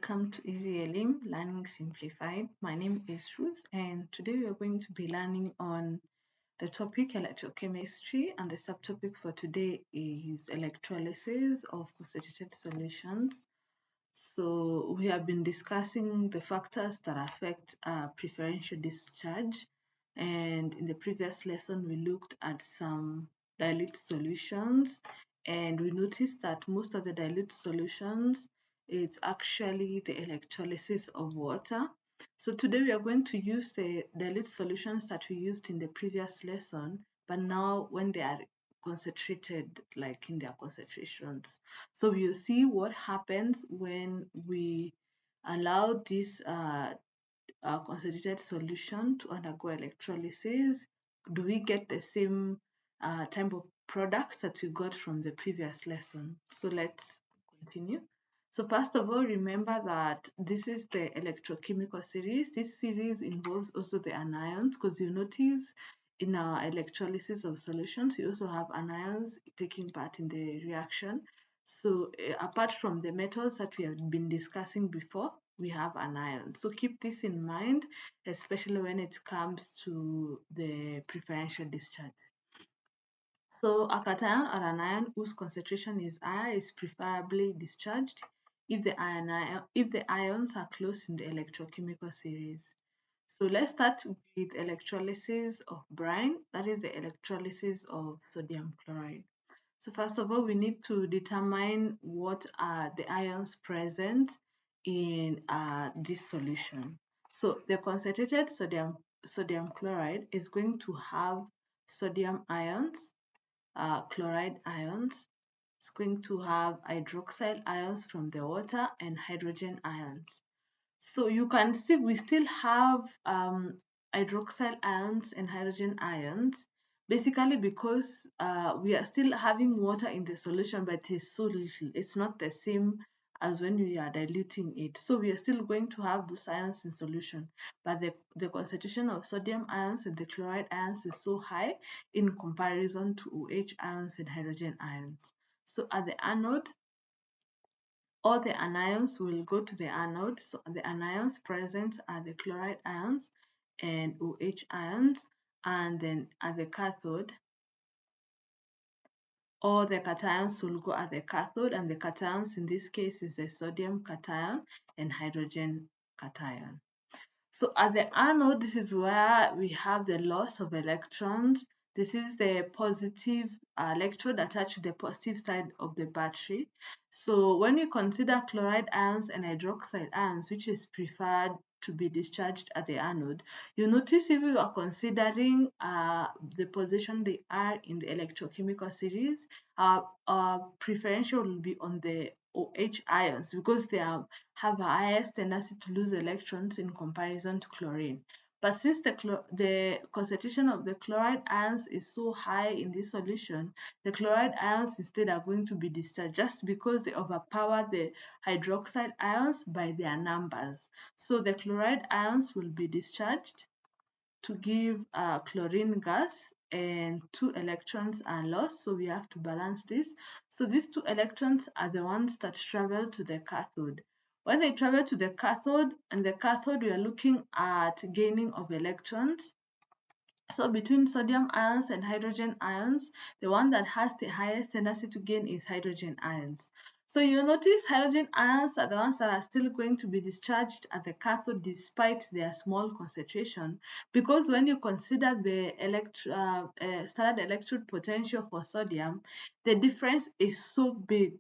Welcome to Easy Elim Learning Simplified. My name is Ruth, and today we are going to be learning on the topic electrochemistry, and the subtopic for today is electrolysis of concentrated solutions. So we have been discussing the factors that affect preferential discharge, and in the previous lesson we looked at some dilute solutions, and we noticed that most of the dilute solutions it's actually the electrolysis of water. So today we are going to use the dilute solutions that we used in the previous lesson, but now when they are concentrated, like in their concentrations. So we'll see what happens when we allow this concentrated solution to undergo electrolysis. Do we get the same type of products that we got from the previous lesson? So let's continue. So first of all, remember that this is the electrochemical series. This series involves also the anions, because you notice in our electrolysis of solutions, you also have anions taking part in the reaction. So apart from the metals that we have been discussing before, we have anions. So keep this in mind, especially when it comes to the preferential discharge. So a cation or an ion whose concentration is higher is preferably discharged if the ions are close in the electrochemical series. So let's start with electrolysis of brine, that is the electrolysis of sodium chloride. So first of all, we need to determine what are the ions present in this solution. So the concentrated sodium chloride is going to have sodium ions, chloride ions. It's going to have hydroxyl ions from the water and hydrogen ions. So you can see we still have hydroxyl ions and hydrogen ions, basically because we are still having water in the solution, but it is so little. It's not the same as when we are diluting it. So we are still going to have those ions in solution, but the concentration of sodium ions and the chloride ions is so high in comparison to OH ions and hydrogen ions. So at the anode, all the anions will go to the anode. So the anions present are the chloride ions and OH ions. And then at the cathode, all the cations will go at the cathode, and the cations in this case is the sodium cation and hydrogen cation. So at the anode, this is where we have the loss of electrons. This is the positive electrode attached to the positive side of the battery. So when you consider chloride ions and hydroxide ions, which is preferred to be discharged at the anode, you notice if you are considering the position they are in the electrochemical series, preferential will be on the OH ions because they have a highest tendency to lose electrons in comparison to chlorine. But since the concentration of the chloride ions is so high in this solution, the chloride ions instead are going to be discharged just because they overpower the hydroxide ions by their numbers. So the chloride ions will be discharged to give chlorine gas, and 2 electrons are lost, so we have to balance this. So these 2 electrons are the ones that travel to the cathode. When they travel to the cathode, and the cathode we are looking at gaining of electrons. So between sodium ions and hydrogen ions, the one that has the highest tendency to gain is hydrogen ions. So you'll notice hydrogen ions are the ones that are still going to be discharged at the cathode despite their small concentration, because when you consider the standard electrode potential for sodium, the difference is so big.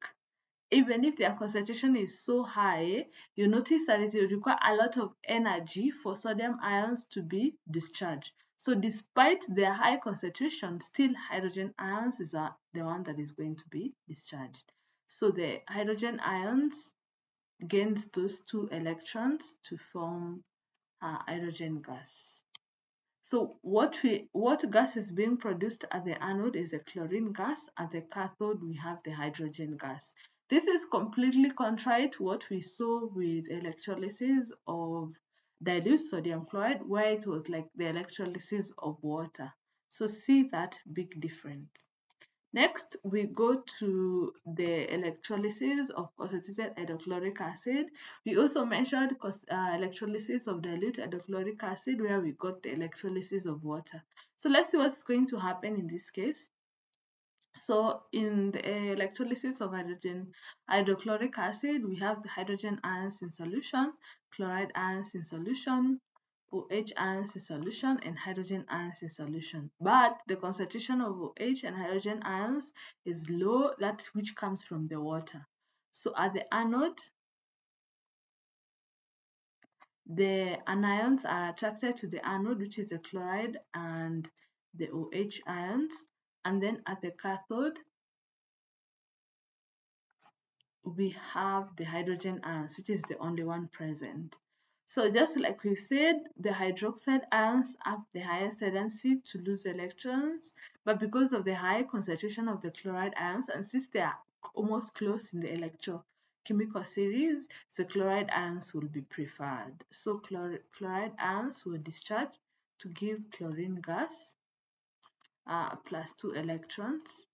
Even if their concentration is so high, you notice that it will require a lot of energy for sodium ions to be discharged. So despite their high concentration, still hydrogen ions is the one that is going to be discharged. So the hydrogen ions gains those 2 electrons to form hydrogen gas. So what gas is being produced at the anode is a chlorine gas. At the cathode, we have the hydrogen gas. This is completely contrary to what we saw with electrolysis of dilute sodium chloride, where it was like the electrolysis of water. So see that big difference. Next, we go to the electrolysis of concentrated hydrochloric acid. We also mentioned electrolysis of dilute hydrochloric acid, where we got the electrolysis of water. So let's see what's going to happen in this case. So in the electrolysis of hydrochloric acid, we have the hydrogen ions in solution, chloride ions in solution, OH ions in solution, and hydrogen ions in solution. But the concentration of OH and hydrogen ions is low, that which comes from the water. So at the anode, the anions are attracted to the anode, which is the chloride and the OH ions. And then at the cathode, we have the hydrogen ions, which is the only one present. So just like we said, the hydroxide ions have the highest tendency to lose electrons, but because of the high concentration of the chloride ions, and since they are almost close in the electrochemical series, the chloride ions will be preferred. So chloride ions will discharge to give chlorine gas plus 2 electrons.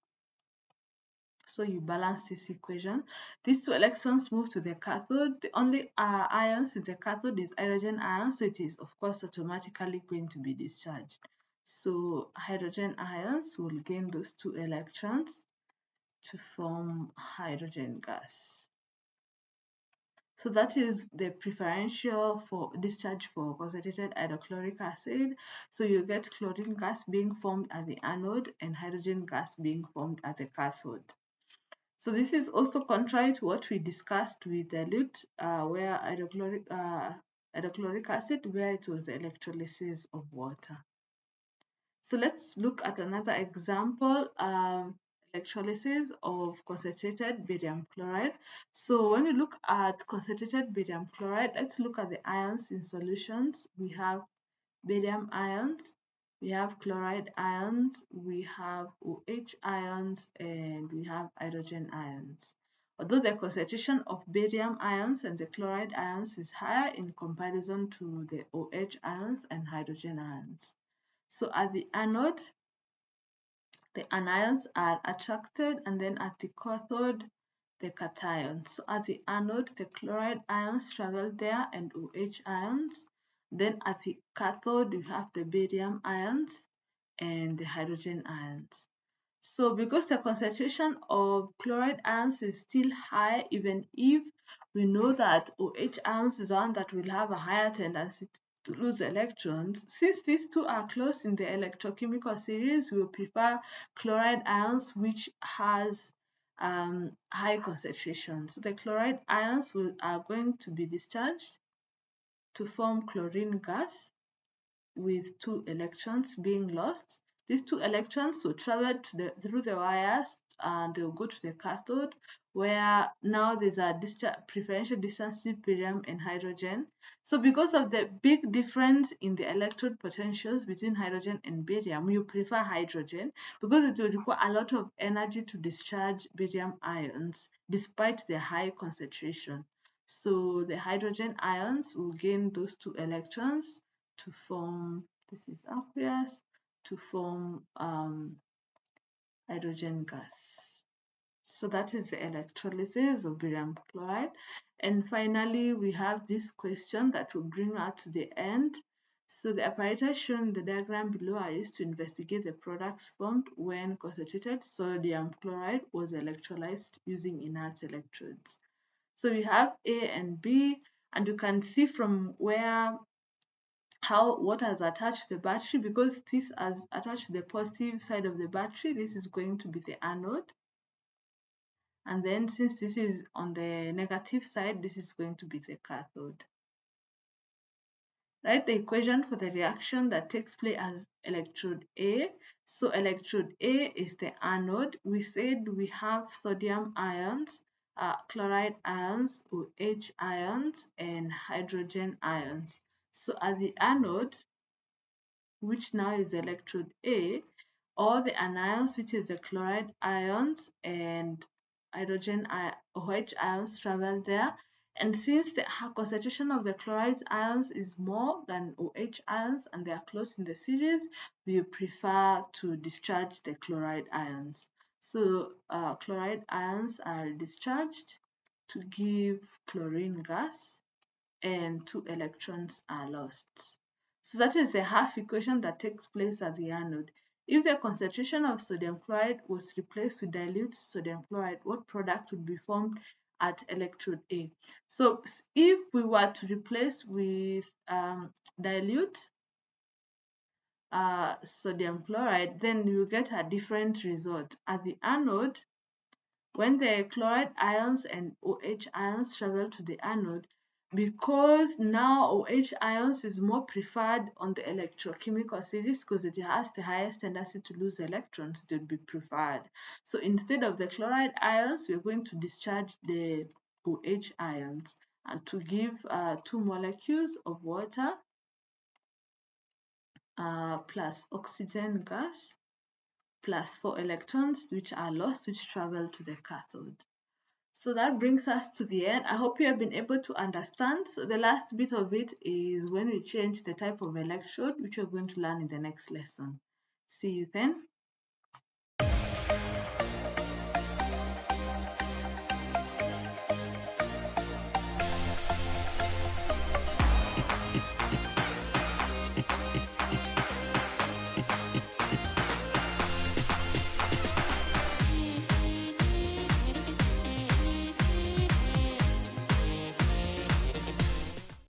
So you balance this equation. These 2 electrons move to the cathode. The only ions in the cathode is hydrogen ions, so it is of course automatically going to be discharged. So hydrogen ions will gain those 2 electrons to form hydrogen gas. So that is the preferential for discharge for concentrated hydrochloric acid. So you get chlorine gas being formed at the anode and hydrogen gas being formed at the cathode. So this is also contrary to what we discussed with dilute, where hydrochloric acid, where it was the electrolysis of water. So let's look at another example, electrolysis of concentrated barium chloride. So when you look at concentrated barium chloride, let's look at the ions in solutions. We have barium ions, we have chloride ions, we have OH ions, and we have hydrogen ions. Although the concentration of barium ions and the chloride ions is higher in comparison to the OH ions and hydrogen ions. So at the anode, the anions are attracted, and then at the cathode, the cations. So at the anode, the chloride ions travel there and OH ions. Then at the cathode, you have the barium ions and the hydrogen ions. So because the concentration of chloride ions is still high, even if we know that OH ions is one that will have a higher tendency to lose electrons, since these two are close in the electrochemical series, we will prefer chloride ions which has high concentrations. So the chloride ions are going to be discharged to form chlorine gas with 2 electrons being lost. These 2 electrons will travel through the wires and they'll go to the cathode, where now there's a preferential distance between barium and hydrogen. So because of the big difference in the electrode potentials between hydrogen and barium, you prefer hydrogen because it will require a lot of energy to discharge barium ions despite their high concentration. So the hydrogen ions will gain those 2 electrons to form, this is aqueous, to form hydrogen gas. So that is the electrolysis of barium chloride. And finally, we have this question that will bring us to the end. So the apparatus shown in the diagram below are used to investigate the products formed when concentrated sodium chloride was electrolyzed using inert electrodes. So we have A and B, and you can see from where what has attached the battery. Because this has attached the positive side of the battery, this is going to be the anode, and then since this is on the negative side, this is going to be the cathode. Write the equation for the reaction that takes place as electrode A. So electrode A is the anode. We said we have sodium ions, chloride ions, OH ions, and hydrogen ions. So at the anode, which now is electrode A, all the anions, which is the chloride ions and hydrogen OH ions, travel there. And since the concentration of the chloride ions is more than OH ions and they are close in the series, we prefer to discharge the chloride ions. So chloride ions are discharged to give chlorine gas, and 2 electrons are lost. So that is a half equation that takes place at the anode. If the concentration of sodium chloride was replaced with dilute sodium chloride, what product would be formed at electrode A? So if we were to replace with dilute sodium chloride, then you get a different result. At the anode, when the chloride ions and OH ions travel to the anode, because now OH ions is more preferred on the electrochemical series because it has the highest tendency to lose electrons, it would be preferred. So instead of the chloride ions, we're going to discharge the OH ions and to give 2 molecules of water plus oxygen gas plus 4 electrons which are lost, which travel to the cathode. So that brings us to the end. I hope you have been able to understand. So the last bit of it is when we change the type of electrode, which we're going to learn in the next lesson. See you then.